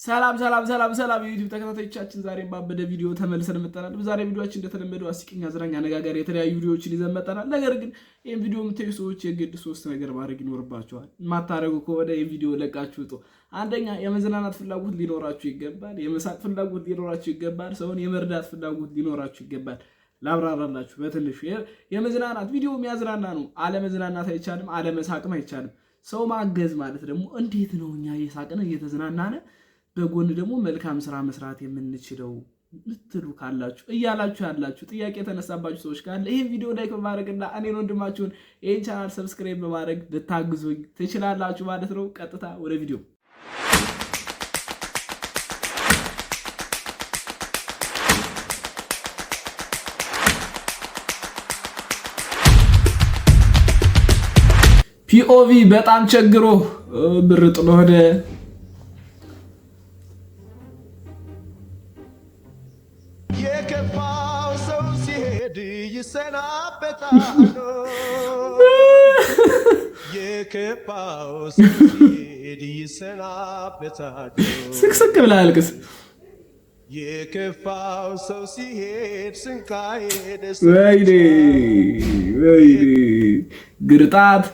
ሰላም የዩቲዩብ ተከታታዮቻችን ዛሬ ባበደ ቪዲዮ ተመልሰን መጣናል። በዛሬ ቪዲዮአችን እንደተለመደው አስቂኝ አዝናኝ አነጋጋሪ የተለያዩ ቪዲዮዎችን ይዘን መጣናል። ነገር ግን ይሄን ቪዲዮ የምታዩ ሰዎች የግድ ሶስት ነገር ማድረግ ይኖርባችኋል። ማታረጉ ከሆነ ይሄን ቪዲዮ ለቃችሁ ውጡ። አንደኛ የመዝናናት ፍላጎት ሊኖራችሁ ይገባል። የመሳቅ ፍላጎት ሊኖራችሁ ይገባል። ሰውን የመርዳት ፍላጎት ሊኖራችሁ ይገባል። ላብራራላችሁ በትንሹ የመዝናናት ቪዲዮ የሚያዝናና ነው። አለመዝናናት አይቻልም፣ አለመሳቅም አይቻልም። ሰው ማገዝ ማለት ደግሞ እንዴት ነው እኛ እየሳቅን እየተዝናናን በጎን ደግሞ መልካም ስራ መስራት የምንችለው ልትሉ ካላችሁ እያላችሁ ያላችሁ ጥያቄ የተነሳባችሁ ሰዎች ካለ ይሄን ቪዲዮ ላይክ በማድረግና እኔን ወንድማችሁን ይሄን ቻናል ሰብስክራይብ በማድረግ ልታግዙኝ ትችላላችሁ ማለት ነው። ቀጥታ ወደ ቪዲዮ። ፒኦቪ በጣም ቸግሮ ብር ጥሎ ሆደ። የከፋው ሰው ሲሄድ ይሰናበታል። የከፋው ሰው ሲሄድ ይሰናበታል። ስቅስቅ ብለህ አልቅስ። የከፋው ሰው ሲሄድ ስንካዬ ደስ ወይኔ ግርጣት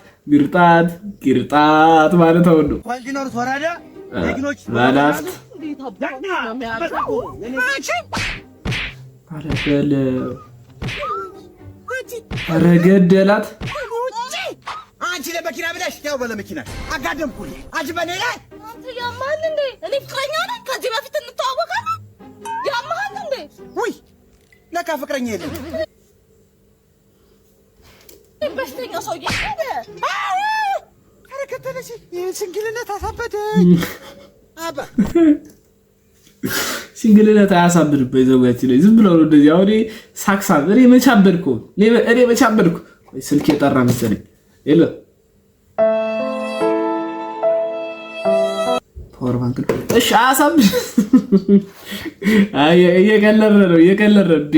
ማለት ነው። ኳልዲኖር ወራዳ ሌግኖች ባላፍት ረገደላት። አንቺ ለመኪና ብለሽ ያው በለመኪና አጋደምኩኝ። አንቺ በኔ ላይ አንተ ያማል እንዴ? እኔ ፍቅረኛ ነኝ። ከዚህ በፊት እንተዋወቃለን። ያማል እንዴ? ውይ ለካ ፍቅረኛ የለም። በሽተኛ ሰውዬ ሄደ። ኧረ ከተለሽ ስንግልነት አሳበደኝ። አባ ሲንግልነት አያሳብድም። በዘውያችን ላይ ዝም ብለው ነው እንደዚህ። አሁን ሳክሳብ እኔ መቻበድኩ ስልክ የጠራ መሰለኝ። የለ ፓወር ባንክ እሺ፣ አያሳብድ። እየቀለረ እንዴ?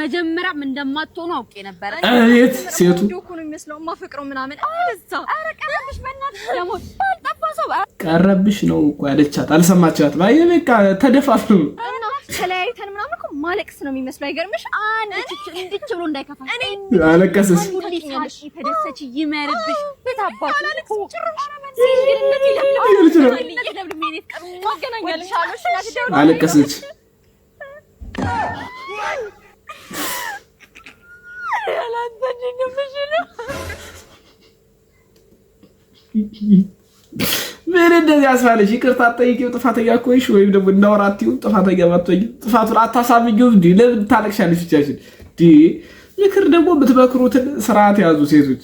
መጀመሪያም እንደማትሆኑ አውቄ ነበር። አቤት ሴቱ እኮ ነው የሚመስለው ማፈቅረው ምናምን አለዛ። ኧረ ቀረብሽ በእናትሽ ደግሞ ባልጠፋ ሰው ቀረብሽ ነው እኮ ያለቻት። አልሰማቻትም። አይ በቃ ተደፋፍሩ እና ተለያይተን ምናምን እኮ ማለቅስ ነው የሚመስለው። አይገርምሽ? እንድች ብሎ እንዳይከፋሽ አለቀስሽ። ሁሌሽ ተደሰች ይመርብሽ። በታባቱ አለቀሰች። ምን እንደዚህ አስፋለሽ? ይቅርታ ጠይቂው። ጥፋተኛ እኮ ነሽ፣ ወይም ደግሞ እናወራቲው። ጥፋተኛ ባትሆኚ ጥፋቱን አታሳምኚው። እንዴ ለምን ታለቅሻለሽ? ብቻሽን ዲ ምክር ደግሞ የምትመክሩትን ስርዓት ያዙ። ሴቶች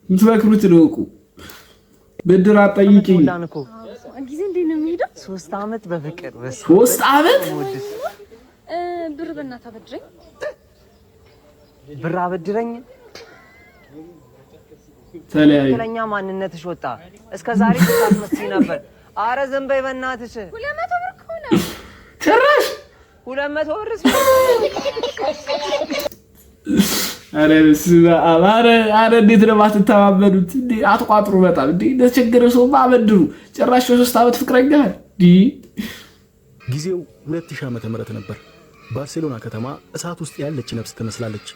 የምትመክሩትን እወቁ። ብድር አትጠይቂኝ። ጊዜ እንዴት ነው የሚሄደው? 3 አመት በፍቅር 3 አመት ብር በእናትህ አበድረኝ። ብር አበድረኝ። ተለያዩ። ማንነትሽ ወጣ። እስከ ዛሬ ተሳስመስኝ ነበር። አረ ዝም በይ በእናትሽ። 200 ብር ከሆነ ጭራሽ 200 ብር አረ እንዴት ነው የማትተማመኑት? እንዴ አትቋጥሩ። በጣም እንዴ ለተቸገረ ሰው አበድሩ። ጭራሽ 3 አመት ፍቅረኛ ጊዜው 2000 ዓመተ ምህረት ነበር። ባርሴሎና ከተማ እሳት ውስጥ ያለች ነፍስ ትመስላለች።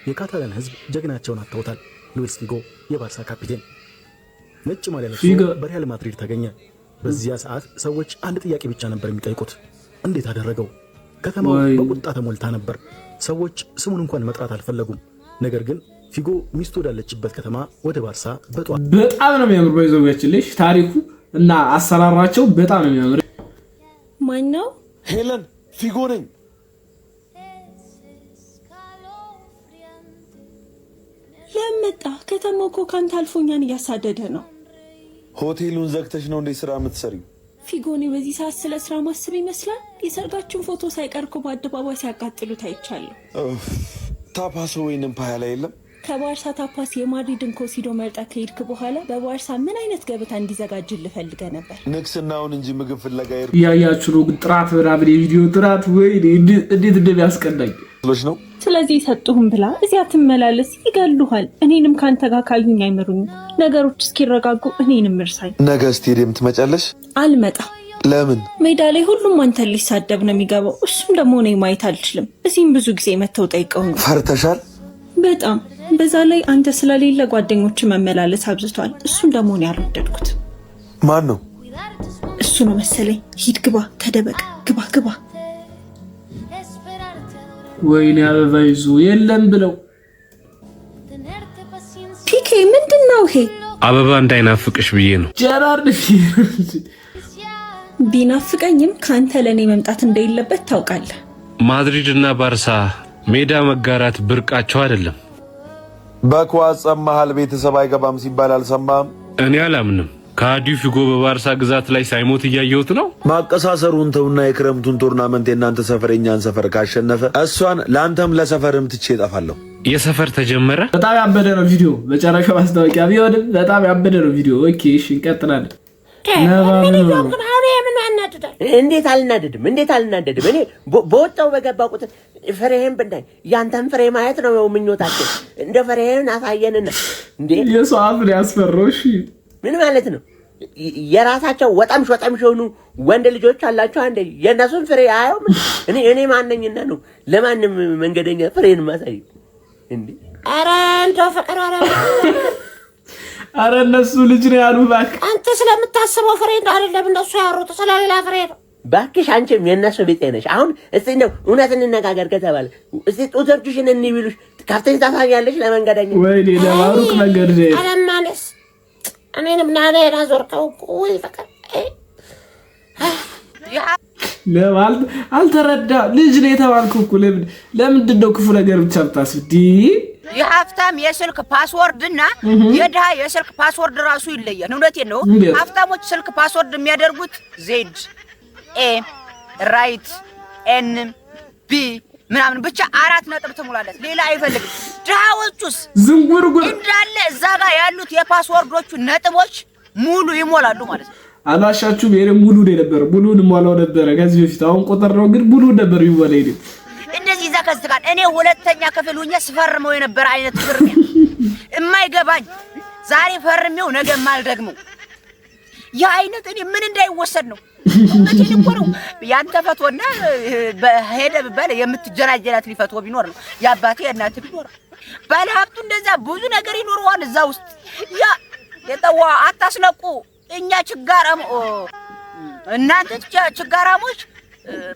የካታላን ህዝብ ጀግናቸውን አጥተውታል። ሉዊስ ፊጎ የባርሳ ካፒቴን ነጭ ማሊያ ለብሶ በሪያል ማድሪድ ተገኘ። በዚያ ሰዓት ሰዎች አንድ ጥያቄ ብቻ ነበር የሚጠይቁት፣ እንዴት አደረገው? ከተማው በቁጣ ተሞልታ ነበር። ሰዎች ስሙን እንኳን መጥራት አልፈለጉም። ነገር ግን ፊጎ ሚስቱ ወዳለችበት ከተማ ወደ ባርሳ በጣም ነው የሚያምር። በይዘውያችልሽ ታሪኩ እና አሰራራቸው በጣም ነው የሚያምር። ማን ነው? ሄለን ፊጎ ነኝ። ለምጣ ከተማው እኮ ካንተ አልፎኛን እያሳደደ ነው። ሆቴሉን ዘግተሽ ነው እንደ ስራ የምትሰሪው? ፊጎኔ በዚህ ሰዓት ስለ ስራ ማስብ ይመስላል። የሰርጋችን ፎቶ ሳይቀርኩ በአደባባይ ሲያቃጥሉት አይቻለሁ። ታፓሶ ወይንም ፓያላ የለም? ከባርሳ ታፓስ የማድሪድን ኮሲዶ መርጠህ ከሄድክ በኋላ በባርሳ ምን አይነት ገበታ እንዲዘጋጅልህ ፈልገህ ነበር? ንግስናውን እንጂ ምግብ ፍለጋ ያያችሁ ነው። ጥራት ምናምን የቪዲዮ ጥራት ወይ እንዴት እንደሚያስቀናኝ ነው። ስለዚህ ሰጡህም ብላ እዚያ ትመላለስ፣ ይገሉሃል። እኔንም ካንተ ጋር ካዩኝ አይምሩኝ። ነገሮች እስኪረጋጉ እኔንም እርሳኝ። ነገ ስቴዲየም ትመጫለሽ? አልመጣ ለምን? ሜዳ ላይ ሁሉም አንተን ሊሳደብ ነው የሚገባው። እሱም ደግሞ እኔ ማየት አልችልም። እዚህም ብዙ ጊዜ መተው ጠይቀውኝ ፈርተሻል? በጣም በዛ ላይ አንተ ስለሌለ ጓደኞች መመላለስ አብዝቷል። እሱም ደግሞ እኔ አልወደድኩት። ማን ነው? እሱ ነው መሰለኝ። ሂድ ግባ፣ ተደበቅ፣ ግባ ግባ። ወይኔ አበባ ይዞ የለም ብለው ፒኬ ምንድን ነው ይሄ? አበባ እንዳይናፍቅሽ ብዬ ነው። ጀራርድ ቢናፍቀኝም ከአንተ ለእኔ መምጣት እንደሌለበት ታውቃለህ። ማድሪድ እና ባርሳ ሜዳ መጋራት ብርቃቸው አይደለም። በኳስ መሃል ቤተሰብ አይገባም ሲባል አልሰማም? እኔ አላምንም። ከአዲው ፊጎ በባርሳ ግዛት ላይ ሳይሞት እያየሁት ነው። ማቀሳሰሩን ተውና የክረምቱን ቶርናመንት የእናንተ ሰፈር የኛን ሰፈር ካሸነፈ እሷን ለአንተም ለሰፈርም ትቼ እጠፋለሁ። የሰፈር ተጀመረ። በጣም ያበደ ነው ቪዲዮ። መጨረሻው ማስታወቂያ ቢሆንም በጣም ያበደ ነው ቪዲዮ። ኦኬ እሺ እንቀጥላለን። እንዴት አልናደድም? እኔ በወጣው በገባ ቁጥር ፍሬህን ብናይ ያንተን ፍሬ ማየት ነው ምኞታችን። እንደ ፍሬህን አሳየንና እንዴ የሰው አፍ ያስፈራው። እሺ ምን ማለት ነው? የራሳቸው ወጣምሽ የሆኑ ወንድ ልጆች አላቸው። አንዴ የእነሱን ፍሬ አየው። እኔ ማንነኝና ነው ለማንም መንገደኛ ፍሬን ማሳይ እንዴ? ኧረ እንደው ፍቅር ኧረ እነሱ ልጅ ነው ያሉ። እባክህ አንተ ስለምታስበው ፍሬ ነው አይደለም እነሱ ያወሩት ስለሌላ ፍሬ ነው። እባክሽ አንቺም የእነሱ ቤት ነሽ። አሁን እስቲ ነው እውነት እንነጋገር ከተባለ እስቲ ጡቶችሽን እንቢሉሽ ካፍተኝ ታሳያለሽ ለመንገደኛ። ወይኔ ለማሩቅ መንገድ ነው አለማነስ እኔንም ናኔ ራዞርከው ወይ ፍቅር ለማለት አልተረዳ ልጅ ነው የተባልኩ እኮ። ለምንድን ነው ክፉ ነገር ብቻ ብታስብ? የሀብታም የስልክ ፓስወርድ እና የድሃ የስልክ ፓስወርድ ራሱ ይለያል። እውነቴን ነው። ሀብታሞች ስልክ ፓስወርድ የሚያደርጉት ዜድ ኤ ራይት ኤን ቢ ምናምን ብቻ 4 ነጥብ ትሙላለች፣ ሌላ አይፈልግም። ድሃዎቹስ ዝንጉርጉር እንዳለ እዛ ጋር ያሉት የፓስወርዶቹ ነጥቦች ሙሉ ይሞላሉ ማለት ነው። አላሻችሁም? ይሄ ሙሉ ነበር፣ ሙሉን ሞላው ነበር ከዚህ በፊት። አሁን ቁጥር ነው ግን ሙሉ ነበር ይወለይ ነው። እንደዚህ እዛ ከዝጋን እኔ ሁለተኛ ክፍል ሆኜ ስፈርመው የነበረ አይነት ፍርሚያ የማይገባኝ ዛሬ ፈርሜው ነገ ማልደግመው ያ አይነት እኔ ምን እንዳይወሰድ ነው። እንዴት ነው ያንተ ፈቶና በሄደ በባለ የምትጀራጀላት ሊፈቶ ቢኖር ነው ያባቴ እናት ቢኖር ባለሀብቱ እንደዛ ብዙ ነገር ይኖርዋል እዛ ውስጥ። ያ የጠዋ አታስነቁ። እኛ ችጋራም እናንተ ችጋራሞች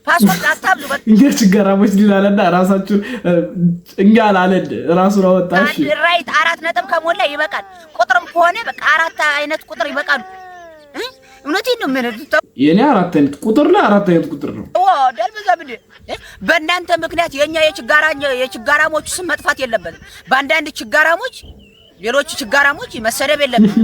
ፓስፖርት አታብዙ። እኛ ችጋራሞች ሊላልና ራሳችሁ እኛ አላለን ራሱን አወጣሽ። ራይት 4 ነጥብ ከሞላ ይበቃል። ቁጥርም ከሆነ በቃ 4 አይነት ቁጥር ይበቃል። እውነቴን ነው። ምን የኔ 4 አይነት ቁጥር ነው፣ 4 አይነት ቁጥር ነው። ደልበዛ ብደ በእናንተ ምክንያት የኛ የችጋራሞች ስም መጥፋት የለበትም። በአንዳንድ ችጋራሞች ሌሎች ችጋራሞች መሰደብ የለብንም።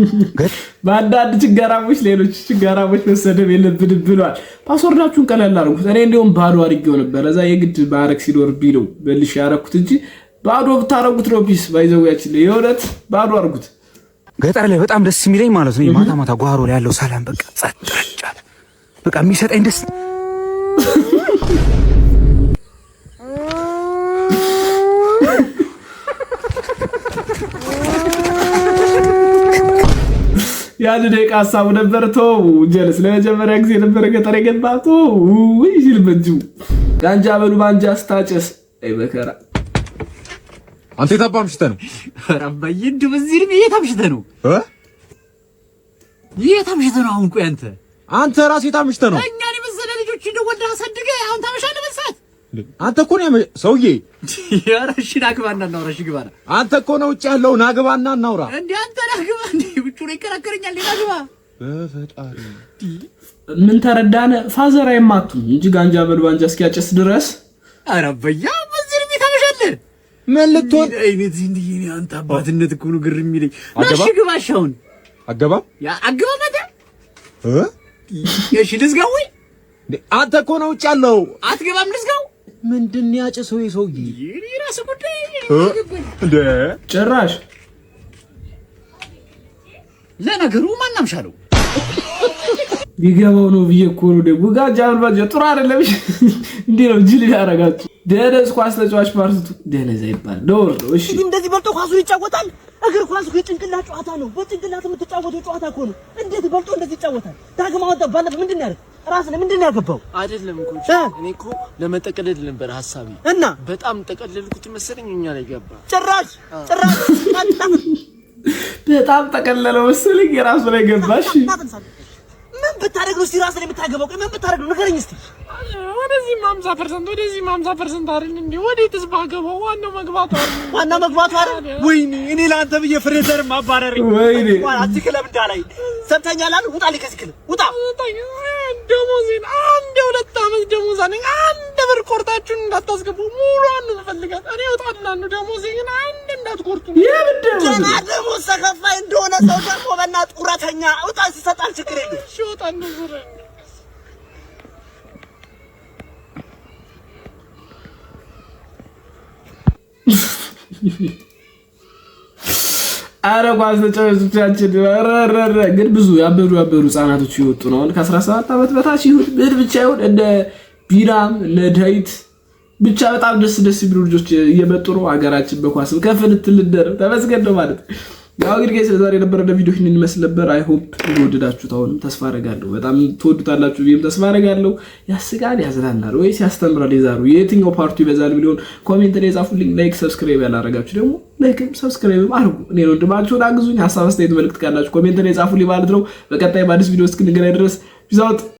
በአንዳንድ ችጋራሞች ሌሎች ችጋራሞች መሰደብ የለብንም ብሏል። ፓስወርዳችሁን ቀላል አድርጉት። እኔ እንደውም ባዶ አድርጌው ነበር። እዛ የግድ ባረክ ሲኖር ቢለው በልሽ ያረኩት እንጂ ባዶ ብታረጉት ነው ፒስ ባይዘውያችን የእውነት ባዶ አድርጉት። ገጠር ላይ በጣም ደስ የሚለኝ ማለት ነው ማታ ማታ ጓሮ ላይ ያለው ሰላም በቃ ጸጥ ረጫል በቃ የሚሰጠኝ ደስ ያን ደቂቃ ሀሳቡ ነበር። ተው ጀለስ ለመጀመሪያ ጊዜ ነበር ገጠር የገባቶ ይል በጁ ጋንጃ በሉ ባንጃ ስታጨስ አይ በከራ አንተ የታባምሽተ ነው አራባዬ እንደው በዚህ ልብ የታምሽተ ነው የታምሽተ ነው። አሁን ቆይ አንተ ራስህ የታምሽተ ነው። እኛን የመሰለ ልጆች እንደው ወደ አሳድገ አሁን ታመሻለህ በሰዓት አንተ እኮ ነው ሰውዬ። ያራሽ ናግባና እናውራ። እሺ ግባና አንተ እኮ ነው ውጭ ያለው ናግባና እናውራ። እንዴ አንተ ናግባ እንዴ ውጭ ነው ይከራከረኛል። ናግባ በፈጣሪ ምን ተረዳነ? ፋዘር አይማቱ እንጂ ጋንጃ በሉ ባንጃ እስኪያጨስ ድረስ አራባያ በዚህ ልብ ታመሻለህ። ምን ልትሆን አይነት እንዴ አንተ አባትነት እኮ ነው ግርም የሚለኝ። እሺ ግባሻውን አገባ ያ አገባ መጣ እሺ ልዝጋው ወይ አንተ እኮ ነው ውጭ ያለው አትገባም። ልዝጋው ምንድን ያጨሰው የሰውዬ የራስ ጉዳይ እንደ ጭራሽ ለነገሩ ማናምሻለው ቢገባው ነው ብዬ እኮ ነው ደግሞ ጋጃ አልባጃ ጥሩ አይደለም። እንዴ ነው ጅል ያረጋችሁ። ደነዝ ኳስ ተጫዋች ፓርቲቱ ደነዝ አይባል ዶር ነው። እሺ እንደዚህ በልጦ ኳሱን ይጫወታል። እግር ኳስ እኮ የጭንቅላት ጨዋታ ነው። በጭንቅላት የምትጫወተው ጨዋታ እኮ ነው። እንዴት በልጦ እንደዚህ ይጫወታል? ዳግም አወጣ ባለፈ ምንድን ነው ያደረገው? ራስ ለምንድን ነው ያገባው? አይደለም እኮ እኔ እኮ ለመጠቀለል ነበር ሐሳቤ እና በጣም ተቀለልኩት መሰለኝ እኛ ላይ ገባ። ጭራሽ በጣም ተቀለለው መሰለኝ የራሱ ላይ ገባሽ። ምን ብታረግ ነው እስቲ ራስ ላይ የምታገባው? ምን ብታረግ ነው ንገረኝ እስቲ። ወደዚህ 50% ወደዚህ 50% አይደል እንዴ? ወዴትስ ባገባው? ዋናው መግባቱ አይደል? ወይኔ እኔ ለአንተ ብዬ ፍሬዘር ማባረረኝ። ወይኔ እዚህ ክለብ እንዳላይ ሰምተኛል አይደል? ውጣልኝ ከዚህ ክለብ ውጣ። ደሞዜን አንድ 2 ዓመት ደሞዝ አለኝ። አንድ ብር ቆርጣችሁን እንዳታስገቡ ሙሉዋን ነው የምፈልጋት እኔ። እወጣለሁ ደሞዜን አንድ እንዳትቆርጡ። ገና ደሞዝ ተከፋይ እንደሆነ ሰው ደግሞ በእናትህ ጡረተኛ ውጣ ሲሰጣል ችግር የለም። እሺ እወጣለሁ ዙረ አረ ኳስ ተጫዋቾቻችን ግን ብዙ ያበዱ ህጻናቶች ይወጡ ነው። ከ17 ዓመት በታች ይሁን ምን ብቻ ይሁን እንደ ቢራም እነ ዳዊት ብቻ በጣም ደስ የሚሉ ልጆች እየመጡ ነው። ሀገራችን በኳስም ከፍ ልትል ተመስገን ነው ማለት ነው። ያው እንግዲህ ጋይስ ለዛሬ የነበረ ቪዲዮ ይህንን ይመስል ነበር። አይ ሆፕ እንደወደዳችሁት አሁንም ተስፋ አደርጋለሁ። በጣም ትወዱታላችሁ ብዬም ተስፋ አደርጋለሁ። ያስቃል፣ ያዝናናል ወይስ ያስተምራል? የዛሩ የትኛው ፓርቱ ይበዛል ቢሆን ኮሜንት ላይ ጻፉልኝ። ላይክ ሰብስክራይብ ያላረጋችሁ ደግሞ ላይክም ሰብስክራይብም አድርጉ። እኔ ነው ወንድማችሁን አግዙኝ። ሀሳብ አስተያየት መልእክት ካላችሁ ኮሜንት ላይ ጻፉልኝ ማለት ነው። በቀጣይ በአዲስ ቪዲዮ እስክንገናኝ ድረስ ፒስ አውት።